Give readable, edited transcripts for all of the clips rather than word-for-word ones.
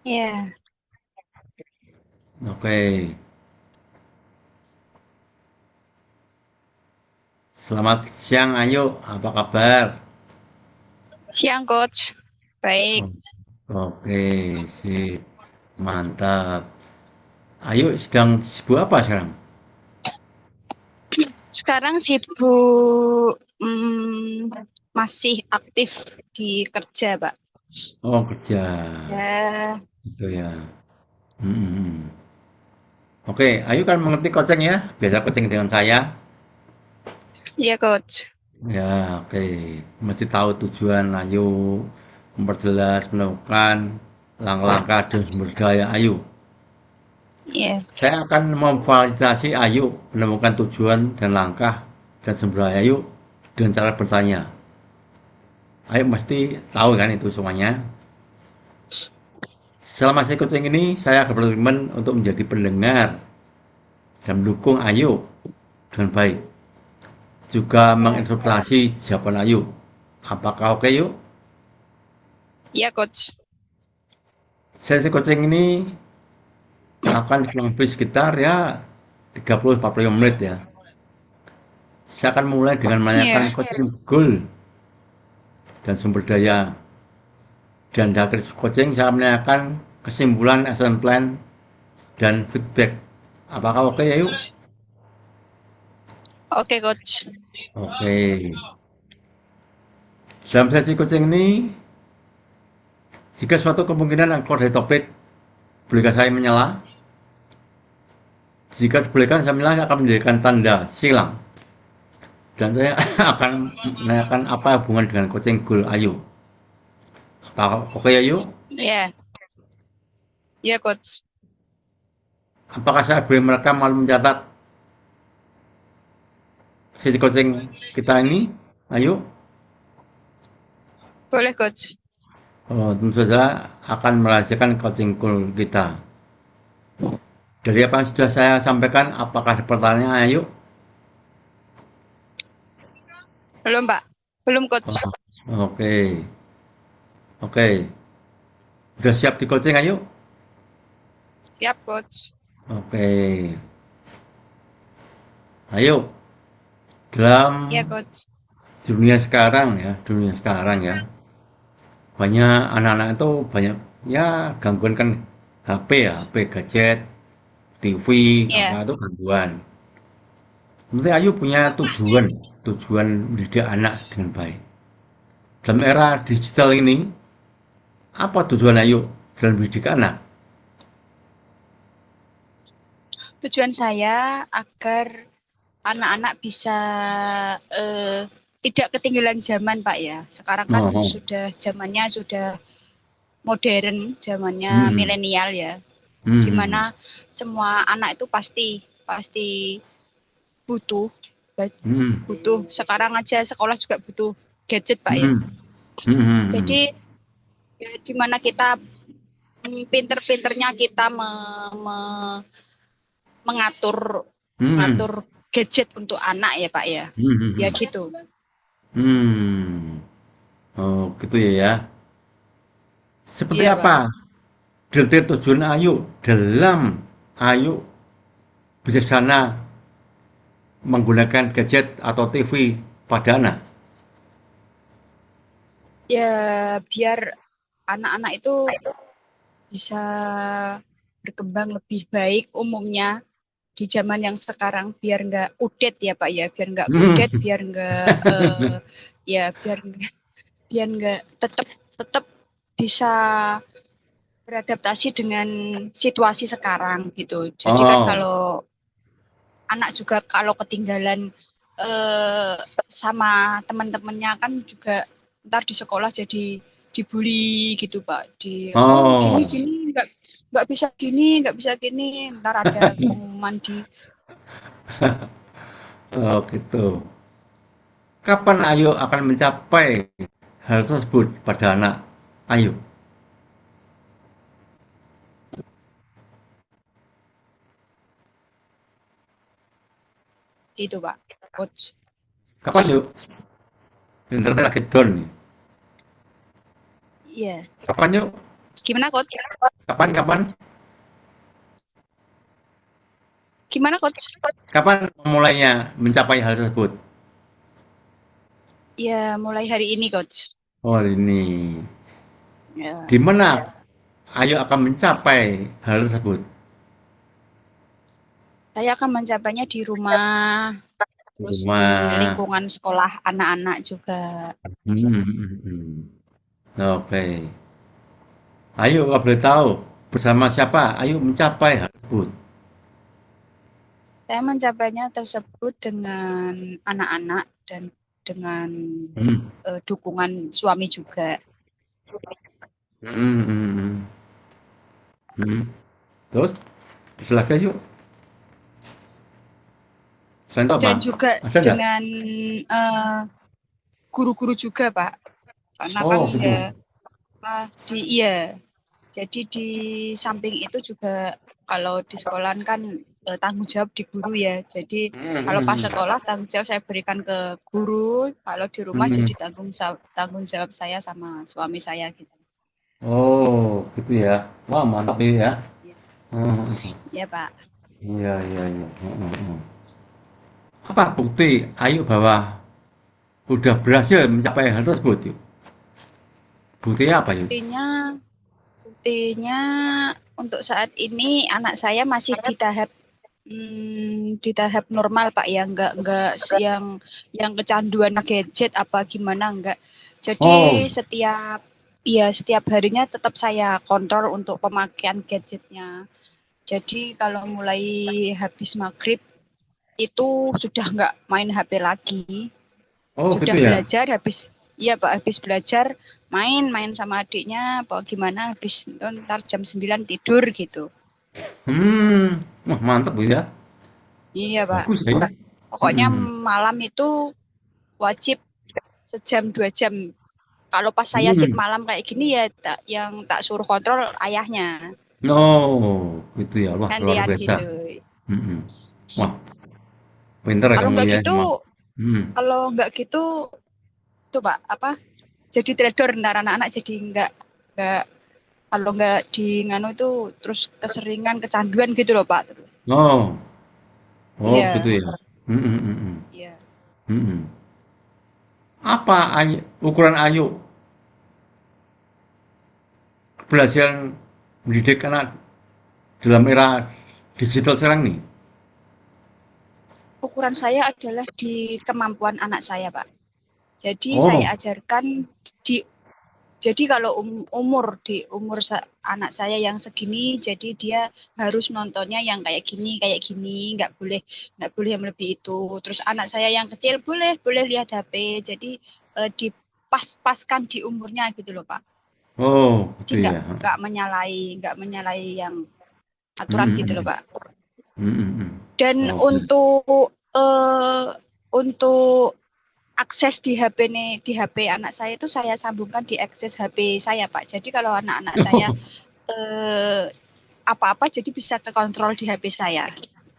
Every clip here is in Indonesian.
Iya, Oke, selamat siang Ayu, apa kabar? siang coach. Baik. Oh, oke, sip, mantap. Ayu sedang sibuk apa sekarang? Sekarang sibuk masih aktif di kerja, Pak. Oh, kerja, Ya, gitu ya. Hmm. Oke, Ayu kan mengerti coaching ya, biasa coaching dengan saya. iya coach. Ya, oke, mesti tahu tujuan Ayu, memperjelas, menemukan langkah-langkah dan sumber daya Ayu. Iya. Saya akan memfasilitasi Ayu menemukan tujuan dan langkah dan sumber daya Ayu dengan cara bertanya. Ayu mesti tahu kan itu semuanya. Selama saya coaching ini, saya berkomitmen untuk menjadi pendengar dan mendukung Ayu dengan baik. Juga Ya. menginterpretasi jawaban Ayu. Apakah oke yuk? Iya coach. Sesi coaching ini akan kurang lebih sekitar ya 30-40 menit ya. Saya akan mulai dengan menanyakan Iya. coaching goal dan sumber daya. Dan di akhir coaching saya menanyakan kesimpulan action plan dan feedback. Apakah oke ya yuk? Oke coach. Oke. Dalam sesi coaching ini, jika suatu kemungkinan yang keluar dari topik, bolehkah saya menyela? Jika dibolehkan, saya menyela saya akan menjadikan tanda silang. Dan saya akan menanyakan apa hubungan dengan coaching goal Ayu. Apakah oke ya yuk? Iya. Iya coach. Apakah saya boleh merekam malu mencatat sesi coaching kita ini? Ayo. Boleh coach. Oh, tentu saja akan merahasiakan coaching goal kita. Dari apa yang sudah saya sampaikan, apakah ada pertanyaan? Ayo. Belum Pak. Belum coach. Oh, oke, oke. Sudah siap di coaching? Ayo. Siap coach. Oke. Ayo. Dalam Iya coach. dunia sekarang ya, dunia sekarang ya, banyak anak-anak itu banyak ya gangguan kan HP ya, HP gadget, TV, apa Iya. itu gangguan. Nanti Ayu punya tujuan, tujuan mendidik anak dengan baik. Dalam era digital ini, apa tujuan Ayu dalam mendidik anak? Tujuan saya agar anak-anak bisa eh, tidak ketinggalan zaman Pak ya. Sekarang kan Oh, oh. sudah zamannya sudah modern, zamannya Hmm, milenial ya, di mana hmm, semua anak itu pasti pasti butuh hmm, butuh sekarang aja sekolah juga butuh gadget Pak ya. hmm, hmm, hmm, hmm, Jadi ya, di mana kita pinter-pinternya kita mengatur hmm, mengatur gadget untuk anak ya Pak ya. hmm, hmm, Ya hmm. gitu. Hmm. Oh, gitu ya ya. Seperti Iya Pak. apa detail tujuan Ayu dalam Ayu bijaksana menggunakan gadget atau TV pada anak? Ya biar anak-anak itu bisa berkembang lebih baik umumnya di zaman yang sekarang biar nggak kudet ya Pak ya, biar nggak kudet, Hmm. biar nggak ya biar nggak tetap tetap bisa beradaptasi dengan situasi sekarang gitu. Jadi kan Oh, kalau anak juga kalau ketinggalan eh, sama teman-temannya kan juga ntar di sekolah jadi dibully gitu Pak. Di oh gini oh, gini nggak bisa gini ntar ada pengumuman di oh gitu. Kapan Ayu akan mencapai hal tersebut pada anak Ayu? itu Pak, coach. Kapan yuk? Internet lagi down nih. Iya. Kapan yuk? Gimana coach? Kapan-kapan? Gimana coach? Kapan memulainya mencapai hal tersebut? Ya mulai hari ini coach. Oh ini, Ya, di mana Ayu akan mencapai hal tersebut? saya akan mencapainya di rumah, Di terus di rumah. lingkungan sekolah anak-anak juga. Oke. Ayo, kalau boleh tahu, bersama siapa? Ayo mencapai hal tersebut. Saya mencapainya tersebut dengan anak-anak dan dengan Hmm. dukungan suami juga. Hmm, hmm, hmm. Hmm. Terus, silakan yuk. Selain itu apa? Dan juga Ada nggak? dengan eh, guru-guru juga, Pak. Karena kan Oh, gitu. iya, jadi di samping itu juga kalau di sekolah kan tanggung jawab di guru ya. Jadi Hmm, kalau pas hmm, sekolah tanggung jawab saya berikan ke guru, kalau di rumah hmm. jadi tanggung jawab saya sama suami saya gitu. Oh, gitu ya. Wah, mantap ini ya. Iya, Hmm. iya, Pak. Iya, iya, iya. Apa bukti Ayu bahwa udah berhasil mencapai hal tersebut yuk? Buktinya apa yuk? Buktinya, buktinya untuk saat ini anak saya masih di tahap normal Pak ya, nggak yang kecanduan gadget apa gimana enggak. Oh, Jadi setiap harinya tetap saya kontrol untuk pemakaian gadgetnya. Jadi kalau mulai habis maghrib itu sudah nggak main HP lagi, oh gitu sudah ya. belajar habis belajar main sama adiknya apa gimana habis ntar jam 9 tidur gitu. Wah mantap Bu ya. Iya Pak. Bagus ya. Pokoknya Hmm, malam itu wajib sejam 2 jam. Kalau pas saya shift hmm. malam kayak gini ya yang tak suruh kontrol ayahnya. Oh, gitu ya. Wah, luar Gantian biasa. gitu. Hmm. Wah, pinter ya Kalau kamu nggak ya gitu, emang. Hmm. kalau nggak gitu coba apa? Jadi trader ntar anak-anak jadi nggak kalau nggak di nganu itu terus keseringan kecanduan gitu loh Pak. Oh, oh gitu Iya, ya. Hmm, hmm, hmm, hmm. iya. Hmm. Apa ukuran Ayu keberhasilan mendidik anak dalam era digital sekarang nih? Ukuran saya adalah di kemampuan anak saya Pak. Jadi saya Oh, ajarkan di Jadi kalau umur anak saya yang segini, jadi dia harus nontonnya yang kayak gini, nggak boleh yang lebih itu. Terus anak saya yang kecil boleh boleh lihat HP. Jadi dipas-paskan di umurnya gitu loh Pak. oh Jadi gitu ya. nggak menyalahi yang aturan Hmm, gitu hmm, loh Pak. hmm, hmm, hmm. Dan Oke. untuk akses di HP anak saya itu saya sambungkan di akses HP saya Pak. Jadi kalau anak-anak saya eh, apa-apa jadi bisa kekontrol di HP saya.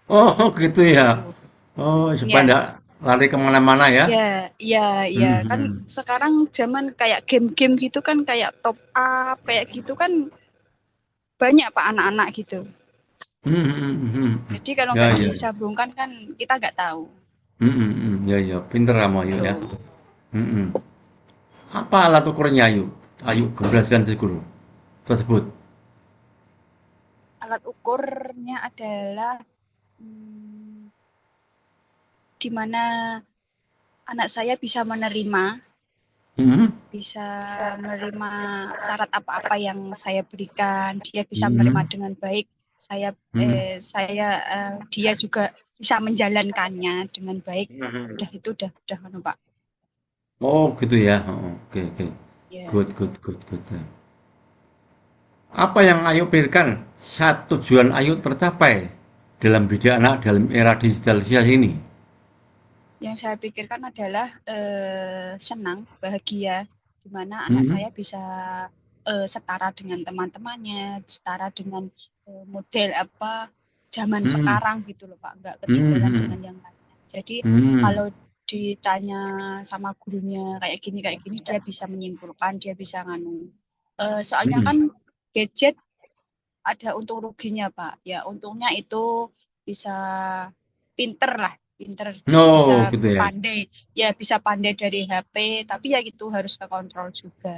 Oh, oh gitu ya. Gitu. Oh, supaya Ya, enggak lari kemana-mana ya. ya, ya, ya. Hmm, Kan hmm. sekarang zaman kayak game-game gitu kan kayak top up kayak gitu kan banyak Pak anak-anak gitu. Hmm, hmm, hmm, hmm. Jadi kalau Ya, nggak ya. disambungkan kan kita nggak tahu. Ya, ya. Pinter kamu Ayu ya. Tuh. Hmm. Apa alat ukurnya Ayu? Ayu keberhasilan tersebut. Alat ukurnya adalah hmm, di mana anak saya Hmm, bisa menerima syarat apa-apa yang saya berikan, dia bisa menerima hmm, dengan baik. Saya hmm. dia juga bisa menjalankannya dengan baik. Hmm. Udah kan Pak. Oh, gitu ya. Oh, oke, oke. Ya. Good, good, good, good. Apa yang Ayu pikirkan saat tujuan Ayu tercapai dalam didik anak dalam era digitalisasi ini? Yang saya pikirkan adalah senang, bahagia, di mana anak Hmm, saya bisa setara dengan teman-temannya, setara dengan model apa zaman hmm, sekarang gitu loh Pak, nggak hmm, ketinggalan hmm, dengan yang lainnya. Jadi hmm, kalau ditanya sama gurunya kayak gini dia bisa menyimpulkan, dia bisa nganu. Soalnya hmm. kan gadget ada untung ruginya Pak. Ya untungnya itu bisa pinter lah, pinter bisa Oh, gitu ya. pandai, ya bisa pandai dari HP. Tapi ya itu harus kekontrol juga.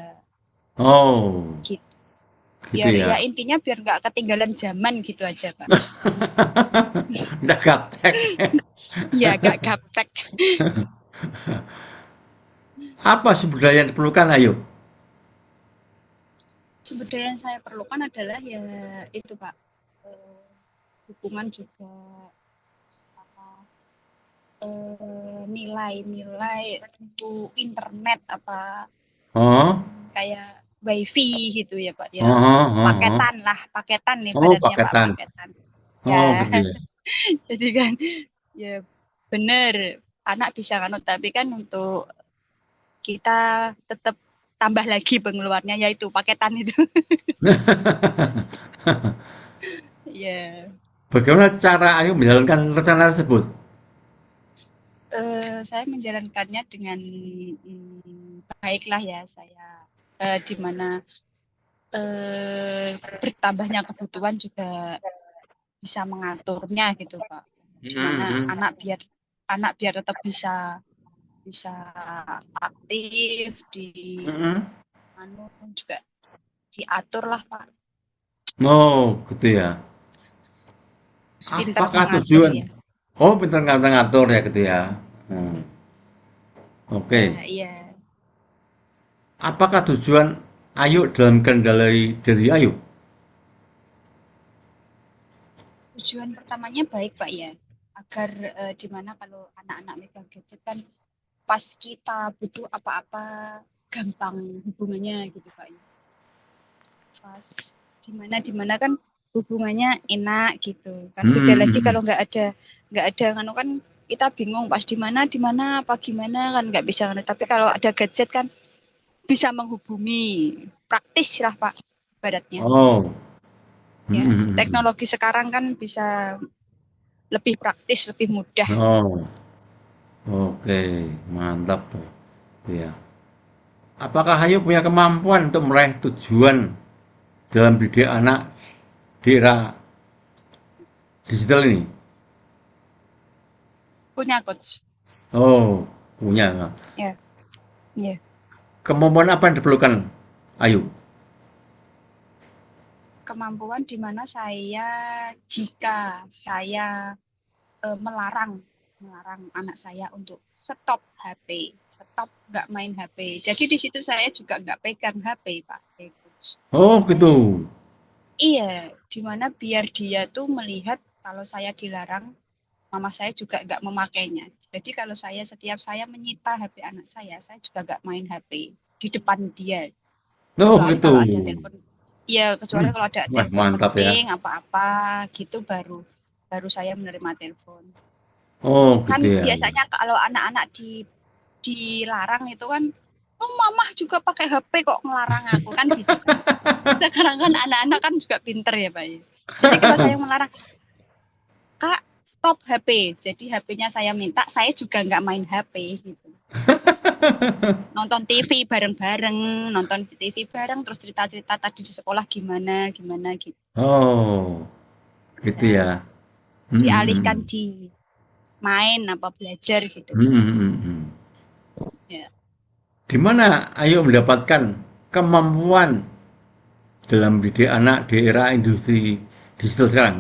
Oh, Gitu. gitu Biar ya ya. intinya biar nggak ketinggalan zaman gitu aja Pak. Udah gaptek. Iya gak gaptek. Apa sih budaya yang diperlukan, ayo? Sebenarnya yang saya perlukan adalah ya itu Pak, eh, hubungan juga sama nilai-nilai untuk internet apa Oh, kayak wifi gitu ya Pak ya, oh, oh, oh. paketan lah, paketan Oh, ibaratnya Pak, paketan. paketan Oh, ya. gitu ya. Jadi kan ya bener anak bisa kan, tapi kan untuk kita tetap tambah lagi pengeluarnya yaitu paketan itu. Ya. Bagaimana cara ayo menjalankan rencana tersebut? Saya menjalankannya dengan baiklah ya saya, di mana bertambahnya kebutuhan juga bisa mengaturnya gitu Pak. Di mana Hmm, anak biar tetap bisa bisa aktif di hmm. anu juga diatur lah Pak. Oh, gitu ya. Pintar Apakah mengatur tujuan? ya. Oh, pintar ngatur-ngatur ya gitu ya. Hmm, Ya oke. iya. Apakah tujuan Ayu dalam kendali diri Ayu? Tujuan pertamanya baik Pak ya. Agar di mana kalau anak-anak megang gadget kan pas kita butuh apa-apa gampang hubungannya gitu Pak ya. Pas dimana kan hubungannya enak gitu kan, beda Hmm, lagi hmm, kalau nggak ada kan kan kita bingung pas di mana apa gimana kan nggak bisa kan, tapi kalau ada gadget kan bisa menghubungi, praktis lah Pak ibaratnya oh, hmm, ya. hmm, hmm. Teknologi sekarang kan bisa lebih praktis, lebih mudah. Oh, oke, mantap tuh. Ya. Apakah Ayu punya kemampuan untuk meraih tujuan dalam didik anak di era digital ini? Punya coach Oh, punya. ya. Ya, Kemampuan apa yang diperlukan, Ayu? kemampuan di mana jika saya melarang melarang anak saya untuk stop HP, stop nggak main HP. Jadi di situ saya juga nggak pegang HP, Pak. Oh, gitu. Iya, di mana biar dia tuh melihat kalau saya dilarang, mama saya juga nggak memakainya. Jadi kalau setiap saya menyita HP anak saya juga nggak main HP di depan dia. Oh, Kecuali gitu. kalau ada telepon, iya kecuali Hmm. kalau ada Wah, telepon mantap ya. penting apa-apa gitu baru baru saya menerima telepon. Oh, Kan gitu ya. biasanya kalau anak-anak dilarang itu kan, oh mama juga pakai HP kok ngelarang aku kan gitu kan. Sekarang kan anak-anak kan juga pinter ya Pak ya. Jadi kalau saya melarang, Kak stop HP, jadi HP-nya saya minta, saya juga nggak main HP gitu. Nonton TV bareng-bareng, nonton TV bareng, terus cerita-cerita tadi di sekolah gimana gimana gitu. Oh, gitu Ya, ya. Hmm, hmm, dialihkan hmm. di main apa belajar gitu Hmm, Pak. hmm, hmm, hmm. Ya. Di mana Ayu mendapatkan kemampuan dalam mendidik anak di era industri digital sekarang?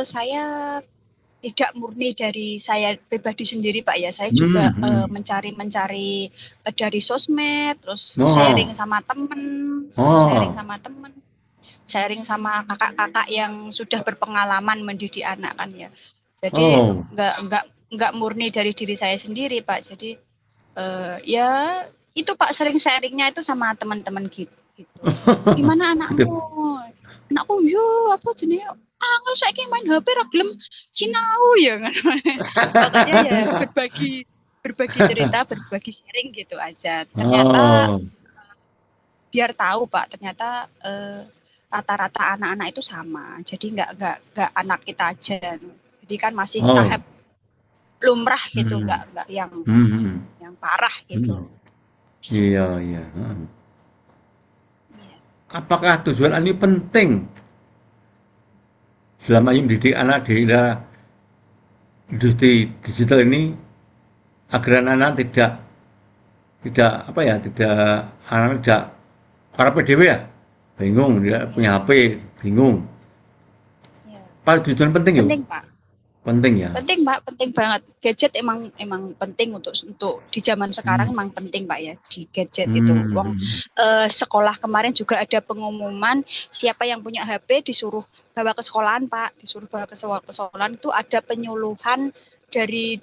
Saya tidak murni dari saya pribadi sendiri Pak ya. Saya juga Hmm, hmm. mencari-mencari dari sosmed, terus Oh, sharing oh, sama temen, sharing sama kakak-kakak yang sudah berpengalaman mendidik anak kan ya. Jadi oh, nggak murni dari diri saya sendiri Pak. Jadi ya itu Pak, sering sharingnya itu sama teman-teman gitu. Gimana gitu. anakmu? Anakku yo apa jenis angel saiki main HP ra gelem sinau ya kan. Pokoknya ya berbagi berbagi cerita, berbagi sharing gitu aja. Ternyata Oh, biar tahu Pak, ternyata rata-rata anak-anak itu sama. Jadi nggak anak kita aja. Jadi kan masih oh, tahap lumrah gitu, hmm, nggak yang hmm, hmm, parah gitu. hmm. Iya, iya. Hmm. apakah tujuan ini penting dalam Ayu mendidik anak di era industri digital ini agar anak-anak tidak tidak apa ya, tidak anak tidak para PDW ya, bingung, tidak punya Iya, HP, bingung. iya. Apa tujuan penting yuk? Penting, Pak. Penting ya. Penting, Pak, penting banget. Gadget emang penting untuk di zaman sekarang Hmm. emang penting, Pak ya, di gadget itu. Wong Hmm. sekolah kemarin juga ada pengumuman siapa yang punya HP disuruh bawa ke sekolahan, Pak. Disuruh bawa ke sekolahan itu ada penyuluhan dari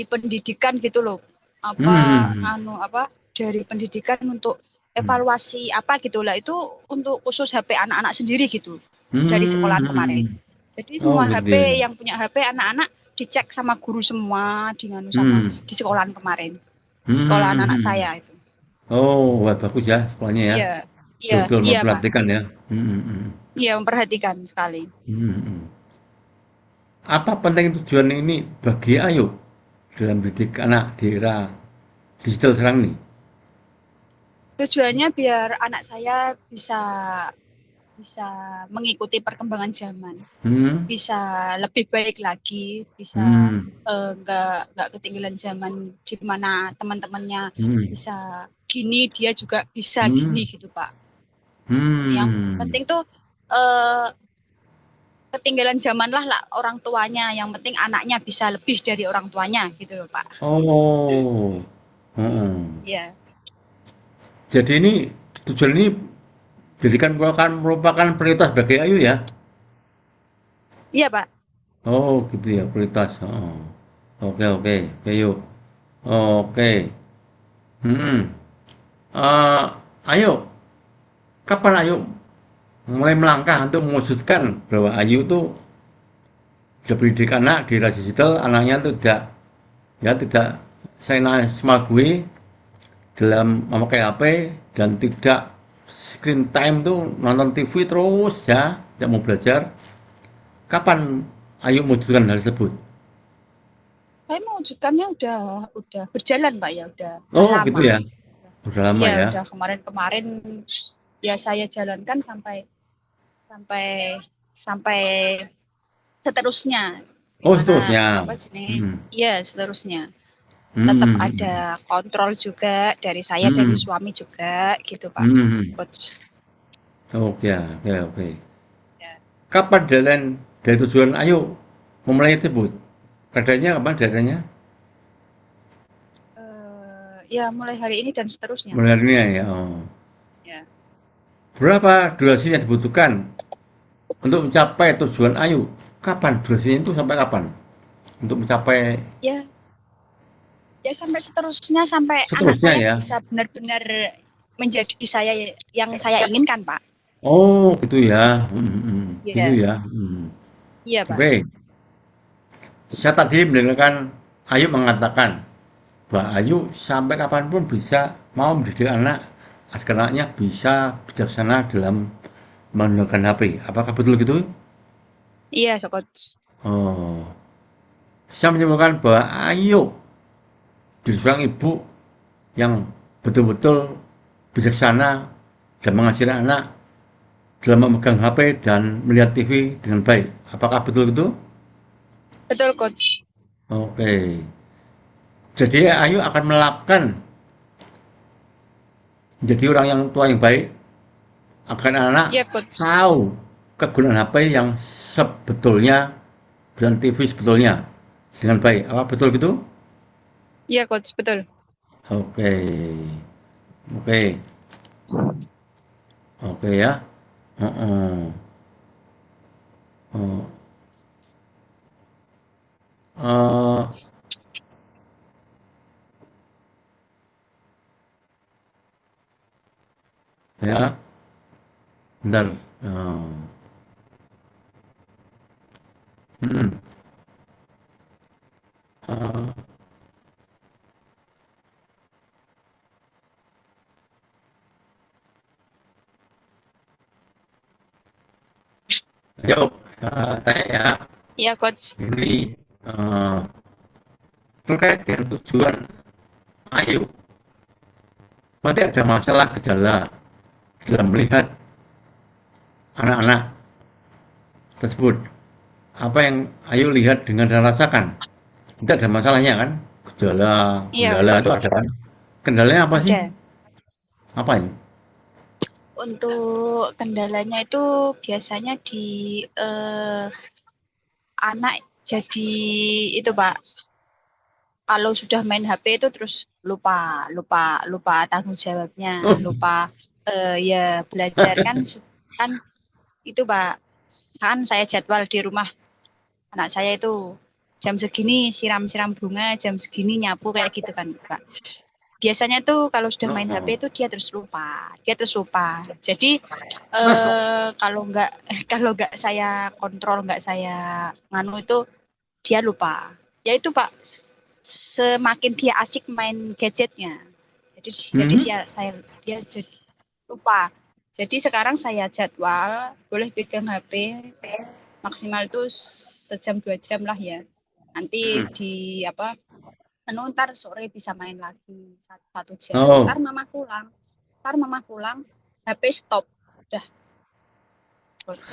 pendidikan gitu loh. Apa Hmm. apa dari pendidikan untuk Hmm. evaluasi apa gitu lah itu untuk khusus HP anak-anak sendiri gitu dari sekolahan kemarin. Hmm. Jadi Oh semua gitu HP ya. yang punya HP anak-anak dicek sama guru semua, dengan sama Hmm. di sekolahan kemarin. Di sekolah anak-anak Hmm. saya itu. Oh, wah bagus ya sekolahnya ya. Iya, iya, Betul-betul iya Pak. memperhatikan ya. Hmm. Iya memperhatikan sekali. Hmm. Apa penting tujuan ini bagi Ayu dalam didik anak di era digital sekarang ini? Tujuannya biar anak saya bisa bisa mengikuti perkembangan zaman, Hmm. bisa lebih baik lagi, bisa Hmm. nggak ketinggalan zaman di mana teman-temannya Hmm. bisa gini, dia juga bisa Hmm. gini gitu Pak. Yang Hmm. penting tuh eh, ketinggalan zaman lah orang tuanya. Yang penting anaknya bisa lebih dari orang tuanya gitu loh Pak. Oh. Heeh. Iya, Jadi ini tujuan ini jadikan merupakan prioritas bagi Ayu ya? iya Pak. Oh gitu ya prioritas. Oh. Oke oke oke yuk. Oke. Hmm. Eh, Ayo, kapan Ayu mulai melangkah untuk mewujudkan bahwa Ayu tuh sudah pendidik anak di era digital, anaknya tuh tidak ya tidak saya semagui dalam memakai HP dan tidak screen time tuh nonton TV terus ya, tidak mau belajar. Kapan Ayu mewujudkan hal tersebut? Saya mewujudkannya udah berjalan Pak ya, udah Oh gitu lama. ya, udah lama Iya, ya. udah kemarin-kemarin ya saya jalankan sampai sampai sampai seterusnya. Oh Dimana seterusnya. apa sini? Hmm. Iya, seterusnya. Tetap ada Hmm. kontrol juga dari saya, dari Hmm. suami juga gitu Pak. Hmm. Coach. Oke, oke, oke. Ya. Kapan deadline dari tujuan Ayu memulai tersebut? Adanya kapan deadline-nya? Ya mulai hari ini dan seterusnya. Mulai hari ini ya. Oh. Ya. Berapa durasi yang dibutuhkan untuk mencapai tujuan Ayu? Kapan durasinya itu sampai kapan? Untuk mencapai Ya, ya sampai seterusnya sampai anak seterusnya saya ya. bisa benar-benar menjadi saya yang saya inginkan, Pak. Oh, gitu ya. Gitu Iya, ya. iya, Pak. Oke. Saya tadi mendengarkan Ayu mengatakan bahwa Ayu sampai kapanpun bisa mau mendidik anak agar anaknya bisa bijaksana dalam menggunakan HP. Apakah betul gitu? Iya, so coach. Oh, saya menyimpulkan bahwa Ayu jadi seorang ibu yang betul-betul bijaksana dan mengajari anak dalam memegang HP dan melihat TV dengan baik. Apakah betul itu? Betul, coach. Oke. Jadi Ayu akan melakukan menjadi orang yang tua yang baik agar anak Iya, coach. tahu kegunaan HP yang sebetulnya dan TV sebetulnya dengan baik. Apa betul gitu? Iya, coach, betul. Oke. Oke. Oke ya. Heeh. Oh. Ya, bentar. Oh. Hmm. Eh, Yuk, tanya ya. Iya, coach. Ini eh, terkait dengan tujuan Ayu. Berarti ada masalah gejala dalam melihat anak-anak tersebut? Apa yang Ayu lihat dengan dan rasakan? Tidak ada masalahnya kan? Gejala, Iya, kendala itu ada kan? Kendalanya apa sih? ada. Apa ini? Untuk kendalanya itu biasanya di eh, anak jadi itu Pak, kalau sudah main HP itu terus lupa, lupa, lupa tanggung jawabnya, Oh, lupa ya belajar kan kan itu Pak. Kan saya jadwal di rumah anak saya itu jam segini siram-siram bunga, jam segini nyapu kayak gitu kan Pak. Biasanya tuh kalau sudah main HP oh. itu dia terus lupa, dia terus lupa. Jadi Mas, kalau nggak kalau nggak saya kontrol, nggak saya nganu itu dia lupa. Ya itu Pak, semakin dia asik main gadgetnya. Jadi hmm? dia jadi lupa. Jadi sekarang saya jadwal boleh pegang HP maksimal itu sejam 2 jam lah ya. Nanti Hmm. di apa ntar sore bisa main lagi 1 jam. Oh. Ntar mama pulang, HP stop. Udah, coach.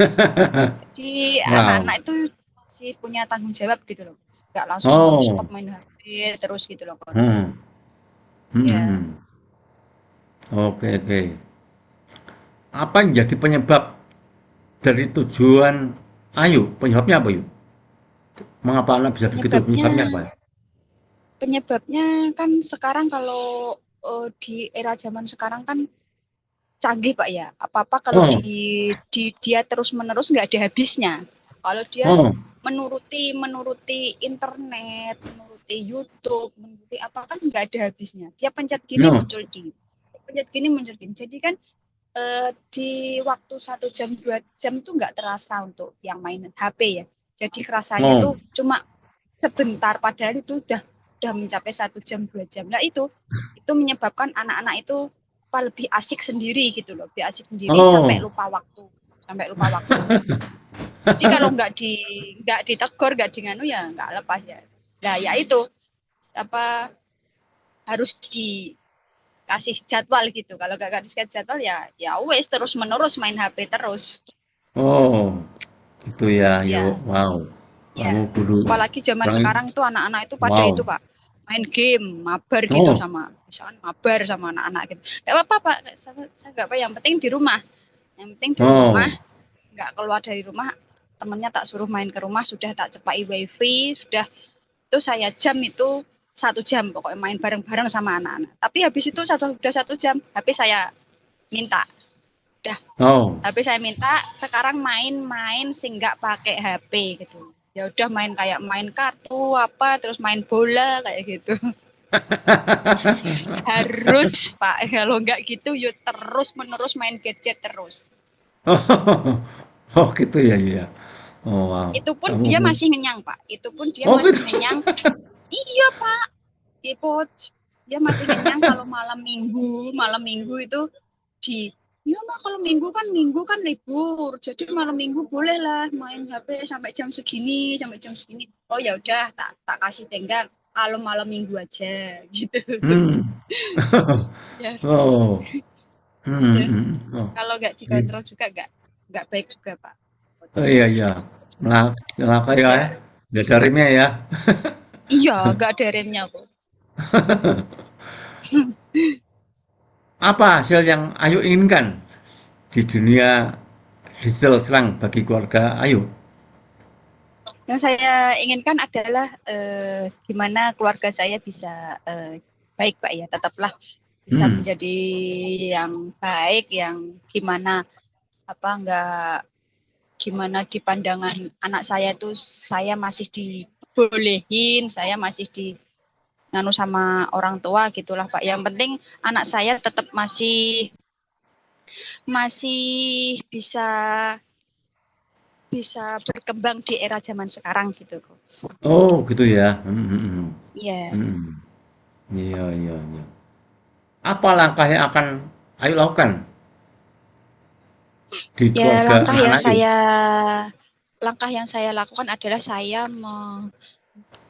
Jadi Wow. anak-anak itu masih punya tanggung jawab gitu loh. Nggak langsung stop Oh. main HP terus gitu loh, coach. Hmm. Hmm. Hmm, Ya, hmm. Oke, oke. Apa yang jadi penyebab dari tujuan Ayu? Penyebabnya apa, Yu? Mengapa anak bisa begitu? penyebabnya Penyebabnya apa? penyebabnya kan sekarang kalau di era zaman sekarang kan canggih Pak ya. Apa-apa kalau Oh, di dia terus-menerus nggak ada habisnya. Kalau dia oh, menuruti menuruti internet, menuruti YouTube, menuruti apa kan nggak ada habisnya. Dia pencet gini no. muncul di, pencet gini muncul gini. Jadi kan di waktu 1 jam 2 jam tuh nggak terasa untuk yang main HP ya. Jadi kerasanya Oh, itu cuma sebentar padahal itu udah mencapai 1 jam 2 jam. Nah itu menyebabkan anak-anak itu apa lebih asik sendiri gitu loh, lebih asik sendiri oh. sampai lupa waktu. Jadi kalau nggak ditegur, nggak di nganu ya nggak lepas ya. Nah ya itu apa harus dikasih jadwal gitu. Kalau nggak dikasih jadwal ya wes terus menerus main HP terus. Oh, gitu ya, yuk. Ya, Wow. Kamu ya. kudu Apalagi zaman orang sekarang tuh anak-anak itu pada wow. itu Pak, main game, mabar gitu Oh, sama, misalkan mabar sama anak-anak gitu. Gak apa-apa Pak, saya gak apa, yang penting di rumah. Yang penting di rumah, oh. nggak keluar dari rumah, temennya tak suruh main ke rumah, sudah tak cepai wifi, sudah itu saya jam itu 1 jam pokoknya main bareng-bareng sama anak-anak. Tapi habis itu udah 1 jam, HP saya minta. Udah Oh. HP saya minta sekarang main-main sih nggak pakai HP gitu. Ya udah main kayak main kartu apa terus main bola kayak gitu. Harus Pak, kalau nggak gitu yuk terus menerus main gadget terus. Oh, oh gitu ya, iya. Oh, wow. Itu pun Kamu dia masih ngenyang Pak. Itu pun dia oh masih gitu. ngenyang. Iya Pak, coach. Dia masih ngenyang kalau malam minggu itu di ya mah kalau minggu kan libur. Jadi malam minggu bolehlah main HP sampai jam segini. Oh ya udah tak tak kasih tenggang kalau malam minggu aja gitu. Hmm. Ya, Oh. Hmm, ya. hmm. Oh. Kalau nggak Iya. dikontrol juga nggak baik juga Pak. Oh, Coach. iya, iya. Nah, celaka ya. Ya. Nggak ada remnya ya. Iya, nggak ada remnya kok. Apa hasil yang Ayu inginkan di dunia digital sekarang bagi keluarga Ayu? Yang saya inginkan adalah gimana keluarga saya bisa baik Pak ya, tetaplah bisa Hmm. menjadi yang baik, yang gimana apa enggak gimana di pandangan anak saya itu saya masih dibolehin, saya masih di nganu sama orang tua gitulah Pak. Yang penting anak saya tetap masih masih bisa bisa berkembang di era zaman sekarang gitu, Coach. Oh, gitu ya. Hmm, hmm, hmm. Iya. Hmm. Iya, iya, iya. Apa langkah yang akan Ayu lakukan di Ya, keluarga anak-anak Ayu? langkah yang saya lakukan adalah saya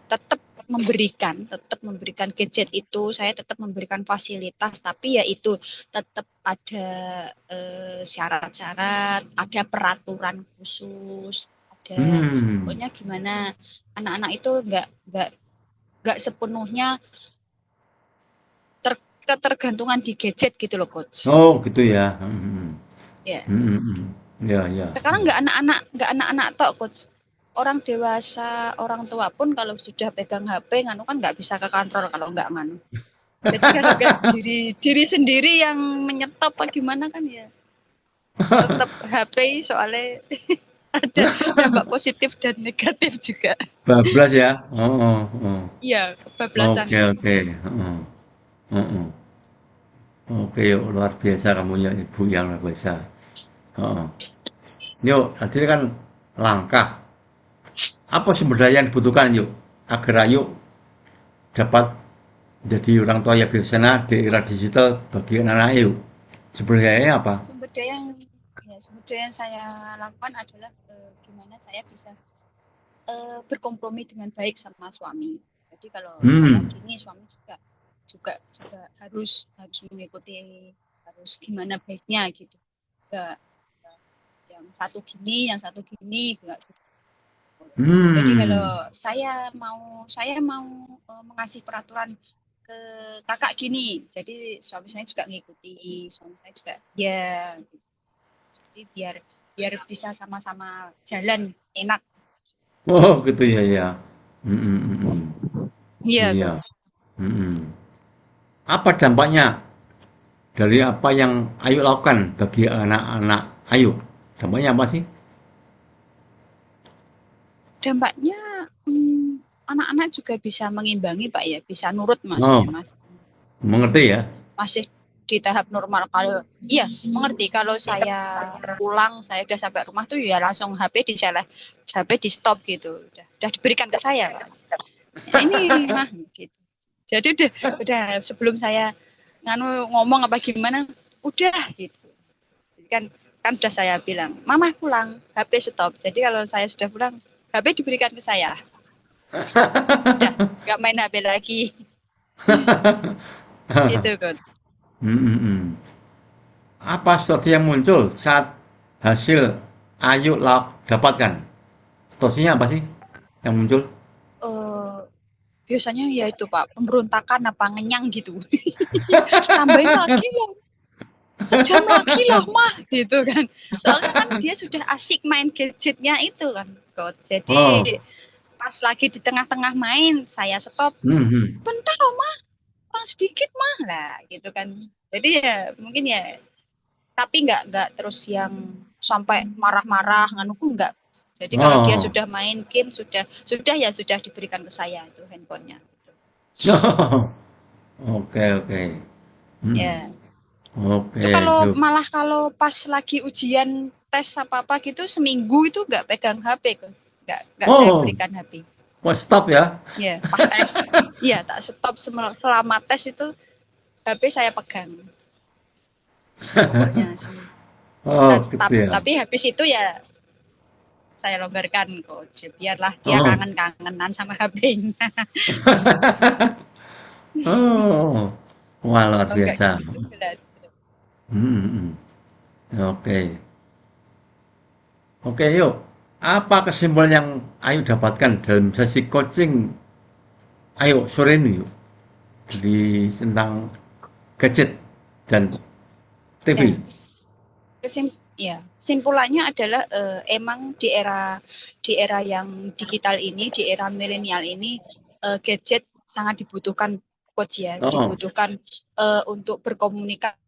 tetap tetap memberikan gadget itu, saya tetap memberikan fasilitas, tapi ya itu tetap ada syarat-syarat, ada peraturan khusus, ada Hmm. pokoknya gimana anak-anak itu nggak sepenuhnya ketergantungan di gadget gitu loh coach. Oh, gitu ya. Hmm. Ya. Hmm. Hmm. Hmm. Ya, ya, Sekarang ya. nggak anak-anak tok coach. Orang dewasa, orang tua pun kalau sudah pegang HP nganu kan nggak bisa ke kantor kalau nggak nganu. Jadi kalau nggak diri sendiri yang menyetop apa gimana kan ya tetap HP soalnya ada dampak positif dan negatif juga. Bablas ya. Oh, oh, oh. Iya, kebablasan Oke, coach. oke. Oh, oh, oh. Oke, yuk, luar biasa kamu ya, ibu yang luar biasa. Oh. Yuk, tadi kan langkah. Apa sebenarnya yang dibutuhkan yuk agar ayu dapat jadi orang tua yang bijaksana di era digital bagi anak-anak yuk? Sebenarnya apa? Sumber daya yang sumber daya yang saya lakukan adalah gimana saya bisa berkompromi dengan baik sama suami. Jadi kalau saya Hmm. gini, suami juga harus harus mengikuti harus gimana baiknya gitu. Enggak yang satu gini enggak gitu. Jadi kalau Hmm. saya mau mengasih peraturan ke kakak gini, jadi suami saya juga ngikuti, suami saya juga ya, gitu. Jadi biar biar bisa sama-sama jalan enak. Oh, gitu ya, ya. Hmm, hmm, hmm, hmm. Iya, Iya. coach. Hmm, hmm. Apa dampaknya dari apa yang Ayu lakukan bagi anak-anak Ayu? Dampaknya apa sih? Dampaknya anak-anak juga bisa mengimbangi Pak ya, bisa nurut Oh, maksudnya Mas. mengerti ya? Masih di tahap normal kalau iya mengerti kalau saya pulang saya udah sampai rumah tuh ya langsung HP di stop gitu udah diberikan ke saya Pak. Ya, ini mah gitu. Jadi udah sebelum saya nganu ngomong apa gimana udah gitu. Jadi kan udah saya bilang, "Mama pulang, HP stop." Jadi kalau saya sudah pulang, HP diberikan ke saya. Udah, nggak main HP lagi. Itu kan. Hmm, hmm, hmm. Apa sesuatu yang muncul saat hasil Ayu dapatkan? Situasinya apa sih yang muncul? Eh, biasanya ya itu Pak, pemberontakan apa ngenyang gitu. Tambahin lagi lah, sejam lagi lah mah gitu kan. Soalnya kan dia sudah asik main gadgetnya itu kan. God. Jadi Oh, pas lagi di tengah-tengah main, saya stop. hmm, hmm. Bentar loh mah, kurang sedikit mah lah gitu kan. Jadi ya mungkin ya tapi nggak terus yang sampai marah-marah nganuku nggak. Jadi kalau dia Oh, sudah main game sudah ya sudah diberikan ke saya itu handphonenya. oke, oke. Hmm. Ya itu Oke, kalau so. malah kalau pas lagi ujian tes apa apa gitu seminggu itu nggak pegang HP kan, nggak saya Oh, berikan HP. oh, stop ya. Ya pas tes, iya tak stop selama tes itu HP saya pegang pokoknya seminggu. Oh, gitu ya. Tapi habis itu ya saya longgarkan coach biarlah dia Oh. kangen-kangenan sama HP-nya. Oh. Wah, luar Kalau nggak biasa. gitu jelas. Hmm, hmm. Oke. Oke, yuk. Apa kesimpulan yang Ayu dapatkan dalam sesi coaching Ayo sore ini yuk di tentang gadget dan TV. Ya, simpulannya adalah emang di era yang digital ini, di era milenial ini gadget sangat dibutuhkan coach ya, Oh, dibutuhkan untuk berkomunikasi